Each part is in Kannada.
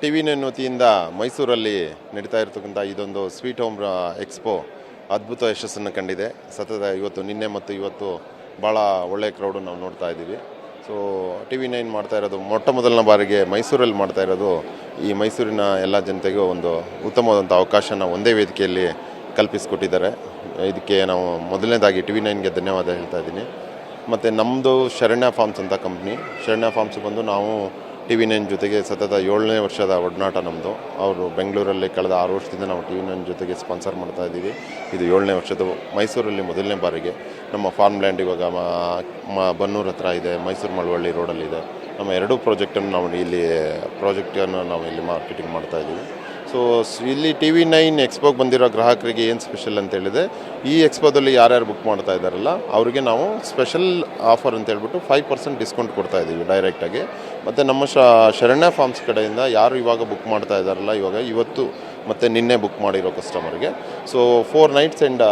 ಟಿ.ವಿ.9 ವತಿಯಿಂದ ಮೈಸೂರಲ್ಲಿ ನಡೀತಾ ಇರತಕ್ಕಂಥ ಇದೊಂದು ಸ್ವೀಟ್ ಹೋಮ್ ಎಕ್ಸ್ಪೋ ಅದ್ಭುತ ಯಶಸ್ಸನ್ನು ಕಂಡಿದೆ. ಸತತ ನಿನ್ನೆ ಮತ್ತು ಇವತ್ತು ಭಾಳ ಒಳ್ಳೆಯ ಕ್ರೌಡು ನಾವು ನೋಡ್ತಾ ಇದ್ದೀವಿ. ಸೊ ಟಿ.ವಿ.9 ಮಾಡ್ತಾ ಇರೋದು ಮೊಟ್ಟ ಮೊದಲನೇ ಬಾರಿಗೆ ಮೈಸೂರಲ್ಲಿ ಮಾಡ್ತಾ ಇರೋದು ಈ ಮೈಸೂರಿನ ಎಲ್ಲ ಜನತೆಗೂ ಒಂದು ಉತ್ತಮವಾದಂಥ ಅವಕಾಶನ ಒಂದೇ ವೇದಿಕೆಯಲ್ಲಿ ಕಲ್ಪಿಸಿಕೊಟ್ಟಿದ್ದಾರೆ. ಇದಕ್ಕೆ ನಾವು ಮೊದಲನೇದಾಗಿ ಟಿ.ವಿ.9ಗೆ ಧನ್ಯವಾದ ಹೇಳ್ತಾ ಇದ್ದೀನಿ. ಮತ್ತು ನಮ್ಮದು ಶರಣ್ಯ ಫಾರ್ಮ್ಸ್ ಅಂತ ಕಂಪ್ನಿ. ಶರಣ್ಯ ಫಾರ್ಮ್ಸ್ ಬಂದು ನಾವು ಟಿ.ವಿ.9 ಜೊತೆಗೆ ಸತತ 7ನೇ ವರ್ಷದ ಒಡನಾಟ ನಮ್ಮದು. ಅವರು ಬೆಂಗಳೂರಲ್ಲಿ ಕಳೆದ 6 ವರ್ಷದಿಂದ ನಾವು ಟಿ.ವಿ.9 ಜೊತೆಗೆ ಸ್ಪಾನ್ಸರ್ ಮಾಡ್ತಾ ಇದ್ದೀವಿ. ಇದು 7ನೇ ವರ್ಷದ. ಮೈಸೂರಲ್ಲಿ ಮೊದಲನೇ ಬಾರಿಗೆ ನಮ್ಮ ಫಾರ್ಮ್ ಲ್ಯಾಂಡ್ ಇವಾಗ ಬನ್ನೂರು ಹತ್ರ ಇದೆ, ಮೈಸೂರು ಮಳವಳ್ಳಿ ರೋಡಲ್ಲಿದೆ. ನಮ್ಮ ಎರಡೂ ಪ್ರಾಜೆಕ್ಟನ್ನು ನಾವು ಇಲ್ಲಿ ಮಾರ್ಕೆಟಿಂಗ್ ಮಾಡ್ತಾ ಇದ್ದೀವಿ. ಸೊ ಇಲ್ಲಿ ಟಿ.ವಿ.9 ಎಕ್ಸ್ಪೋಗೆ ಬಂದಿರೋ ಗ್ರಾಹಕರಿಗೆ ಏನು ಸ್ಪೆಷಲ್ ಅಂತ ಹೇಳಿದೆ, ಈ ಎಕ್ಸ್ಪೋದಲ್ಲಿ ಯಾರ್ಯಾರು ಬುಕ್ ಮಾಡ್ತಾ ಇದ್ದಾರಲ್ಲ ಅವರಿಗೆ ನಾವು ಸ್ಪೆಷಲ್ ಆಫರ್ ಅಂತ ಹೇಳ್ಬಿಟ್ಟು 5% ಡಿಸ್ಕೌಂಟ್ ಕೊಡ್ತಾ ಇದ್ದೀವಿ ಡೈರೆಕ್ಟಾಗಿ. ಮತ್ತು ನಮ್ಮ ಶರಣ್ಯ ಫಾರ್ಮ್ಸ್ ಕಡೆಯಿಂದ ಯಾರು ಇವಾಗ ಬುಕ್ ಮಾಡ್ತಾ ಇದ್ದಾರಲ್ಲ, ಇವತ್ತು ಮತ್ತು ನಿನ್ನೆ ಬುಕ್ ಮಾಡಿರೋ ಕಸ್ಟಮರ್ಗೆ so 4 nights and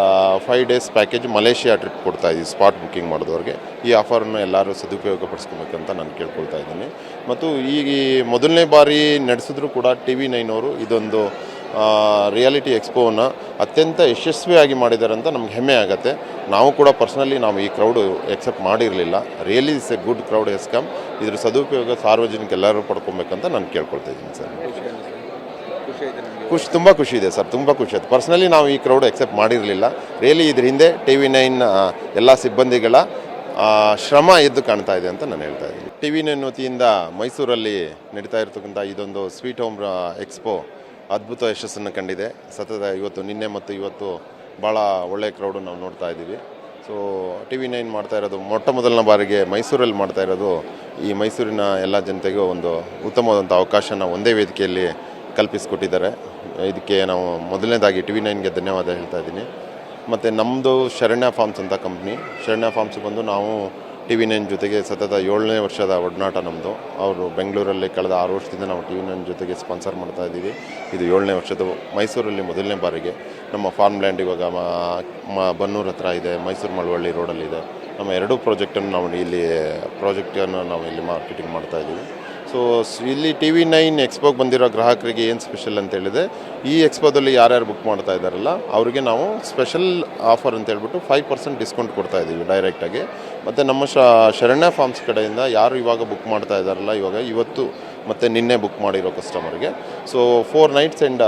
5 days package Malaysia trip ಕೊಡ್ತಾ ಇದ್ದೀವಿ ಸ್ಪಾಟ್ ಬುಕ್ಕಿಂಗ್ ಮಾಡಿದವ್ರಿಗೆ. ಈ ಆಫರನ್ನು ಎಲ್ಲರೂ ಸದುಪಯೋಗಪಡಿಸ್ಕೊಬೇಕಂತ ನಾನು ಕೇಳ್ಕೊಳ್ತಾ ಇದ್ದೀನಿ. ಮತ್ತು ಈ ಮೊದಲನೇ ಬಾರಿ ನಡೆಸಿದ್ರು ಕೂಡ ಟಿ.ವಿ.9 ಅವರು ಇದೊಂದು ರಿಯಾಲಿಟಿ ಎಕ್ಸ್ಪೋವನ್ನು ಅತ್ಯಂತ ಯಶಸ್ವಿಯಾಗಿ ಮಾಡಿದ್ದಾರೆ ಅಂತ ನಮ್ಗೆ ಹೆಮ್ಮೆ ಆಗುತ್ತೆ. ನಾವು ಕೂಡ ಪರ್ಸ್ನಲಿ ಈ ಕ್ರೌಡು ಎಕ್ಸೆಪ್ಟ್ ಮಾಡಿರಲಿಲ್ಲ. Really is a good crowd has come. ಇದ್ರ ಸದುಪಯೋಗ ಸಾರ್ವಜನಿಕ ಎಲ್ಲರೂ ಪಡ್ಕೊಬೇಕಂತ ನಾನು ಕೇಳ್ಕೊಳ್ತಾ ಇದ್ದೀನಿ ಸರ್. ತುಂಬ ಖುಷಿ ಇದೆ ಸರ್, ತುಂಬ ಖುಷಿ ಆಯ್ತು. ಪರ್ಸ್ನಲಿ ನಾವು ಈ ಕ್ರೌಡ್ ಎಕ್ಸೆಪ್ಟ್ ಮಾಡಿರಲಿಲ್ಲ. ರಿಯಲಿ ಇದ್ರ ಹಿಂದೆ ಟಿ.ವಿ.9 ಎಲ್ಲ ಸಿಬ್ಬಂದಿಗಳ ಶ್ರಮ ಎದ್ದು ಕಾಣ್ತಾ ಇದೆ ಅಂತ ನಾನು ಹೇಳ್ತಾ ಇದ್ದೀನಿ. ಟಿ.ವಿ.9 ವತಿಯಿಂದ ಮೈಸೂರಲ್ಲಿ ನಡೀತಾ ಇರತಕ್ಕಂಥ ಇದೊಂದು ಸ್ವೀಟ್ ಹೋಮ್ ಎಕ್ಸ್ಪೋ ಅದ್ಭುತ ಯಶಸ್ಸನ್ನು ಕಂಡಿದೆ. ಸತತ ನಿನ್ನೆ ಮತ್ತು ಇವತ್ತು ಭಾಳ ಒಳ್ಳೆಯ ಕ್ರೌಡು ನಾವು ನೋಡ್ತಾ ಇದ್ದೀವಿ. ಸೊ ಟಿ.ವಿ.9 ಮಾಡ್ತಾ ಇರೋದು ಮೊಟ್ಟ ಮೊದಲನೇ ಬಾರಿಗೆ ಮೈಸೂರಲ್ಲಿ ಮಾಡ್ತಾ ಇರೋದು ಈ ಮೈಸೂರಿನ ಎಲ್ಲ ಜನತೆಗೂ ಒಂದು ಉತ್ತಮವಾದಂಥ ಅವಕಾಶನ ಒಂದೇ ವೇದಿಕೆಯಲ್ಲಿ ಕಲ್ಪಿಸಿಕೊಟ್ಟಿದ್ದಾರೆ. ಇದಕ್ಕೆ ನಾವು ಮೊದಲನೇದಾಗಿ ಟಿ.ವಿ.9ಗೆ ಧನ್ಯವಾದ ಹೇಳ್ತಾ ಇದ್ದೀನಿ. ಮತ್ತು ನಮ್ಮದು ಶರಣ್ಯ ಫಾರ್ಮ್ಸ್ ಅಂತ ಕಂಪ್ನಿ. ಶರಣ್ಯ ಫಾರ್ಮ್ಸ್ ಬಂದು ನಾವು ಟಿ.ವಿ.9 ಜೊತೆಗೆ ಸತತ 7ನೇ ವರ್ಷದ ಒಡನಾಟ ನಮ್ಮದು. ಅವರು ಬೆಂಗಳೂರಲ್ಲಿ ಕಳೆದ 6 ವರ್ಷದಿಂದ ನಾವು ಟಿ.ವಿ.9 ಜೊತೆಗೆ ಸ್ಪಾನ್ಸರ್ ಮಾಡ್ತಾ ಇದ್ದೀವಿ. ಇದು 7ನೇ ವರ್ಷದ. ಮೈಸೂರಲ್ಲಿ ಮೊದಲನೇ ಬಾರಿಗೆ ನಮ್ಮ ಫಾರ್ಮ್ ಲ್ಯಾಂಡ್ ಇವಾಗ ಬನ್ನೂರು ಹತ್ರ ಇದೆ, ಮೈಸೂರು ಮಳವಳ್ಳಿ ರೋಡಲ್ಲಿದೆ. ನಮ್ಮ ಎರಡೂ ಪ್ರಾಜೆಕ್ಟನ್ನು ನಾವು ಇಲ್ಲಿ ಮಾರ್ಕೆಟಿಂಗ್ ಮಾಡ್ತಾ ಇದ್ದೀವಿ. ಸೊ ಇಲ್ಲಿ ಟಿ.ವಿ.9 ಎಕ್ಸ್ಪೋಗೆ ಬಂದಿರೋ ಗ್ರಾಹಕರಿಗೆ ಏನು ಸ್ಪೆಷಲ್ ಅಂತ ಹೇಳಿದೆ, ಈ ಎಕ್ಸ್ಪೋದಲ್ಲಿ ಯಾರ್ಯಾರು ಬುಕ್ ಮಾಡ್ತಾ ಇದ್ದಾರಲ್ಲ ಅವರಿಗೆ ನಾವು ಸ್ಪೆಷಲ್ ಆಫರ್ ಅಂತ ಹೇಳ್ಬಿಟ್ಟು 5% ಡಿಸ್ಕೌಂಟ್ ಕೊಡ್ತಾ ಇದ್ದೀವಿ ಡೈರೆಕ್ಟಾಗಿ. ಮತ್ತು ನಮ್ಮ ಶರಣ್ಯ ಫಾರ್ಮ್ಸ್ ಕಡೆಯಿಂದ ಯಾರು ಇವಾಗ ಬುಕ್ ಮಾಡ್ತಾ ಇದ್ದಾರಲ್ಲ ಇವತ್ತು ಮತ್ತು ನಿನ್ನೆ ಬುಕ್ ಮಾಡಿರೋ ಕಸ್ಟಮರ್ಗೆ so 4 nights and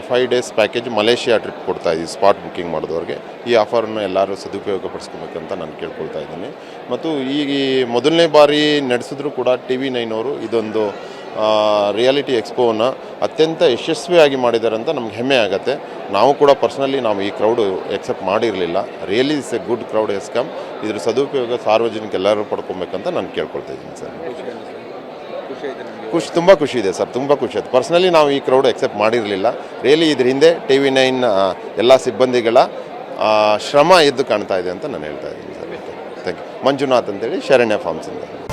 5 days package Malaysia trip ಕೊಡ್ತಾ ಇದ್ದೀವಿ ಸ್ಪಾಟ್ ಬುಕ್ಕಿಂಗ್ ಮಾಡಿದವ್ರಿಗೆ. ಈ ಆಫರನ್ನು ಎಲ್ಲರೂ ಸದುಪಯೋಗಪಡಿಸ್ಕೊಬೇಕಂತ ನಾನು ಕೇಳ್ಕೊಳ್ತಾ ಇದ್ದೀನಿ. ಮತ್ತು ಈ ಮೊದಲನೇ ಬಾರಿ ನಡೆಸಿದ್ರು ಕೂಡ ಟಿ.ವಿ.9 ಅವರು ಇದೊಂದು ರಿಯಾಲಿಟಿ ಎಕ್ಸ್ಪೋವನ್ನು ಅತ್ಯಂತ ಯಶಸ್ವಿಯಾಗಿ ಮಾಡಿದ್ದಾರೆ ಅಂತ ನಮ್ಗೆ ಹೆಮ್ಮೆ ಆಗುತ್ತೆ. ನಾವು ಕೂಡ ಪರ್ಸ್ನಲಿ ಈ ಕ್ರೌಡು ಎಕ್ಸೆಪ್ಟ್ ಮಾಡಿರಲಿಲ್ಲ. Really is a good crowd has come. ಇದ್ರ ಸದುಪಯೋಗ ಸಾರ್ವಜನಿಕ ಎಲ್ಲರೂ ಪಡ್ಕೊಬೇಕಂತ ನಾನು ಕೇಳ್ಕೊಳ್ತಾ ಇದ್ದೀನಿ ಸರ್. ತುಂಬ ಖುಷಿ ಇದೆ ಸರ್, ತುಂಬ ಖುಷಿ ಆಯ್ತು. ಪರ್ಸ್ನಲಿ ಈ ಕ್ರೌಡ್ ಎಕ್ಸೆಪ್ಟ್ ಮಾಡಿರಲಿಲ್ಲ. ರಿಯಲಿ ಇದ್ರ ಹಿಂದೆ ಟಿ.ವಿ.9 ಎಲ್ಲ ಸಿಬ್ಬಂದಿಗಳ ಶ್ರಮ ಎದ್ದು ಕಾಣ್ತಾ ಇದೆ ಅಂತ ನಾನು ಹೇಳ್ತಾ ಇದ್ದೀನಿ ಸರ್. Thank you. ಮಂಜುನಾಥ್ ಅಂತೇಳಿ ಶರಣ್ಯ ಫಾರ್ಮ್ಸಿಂದ.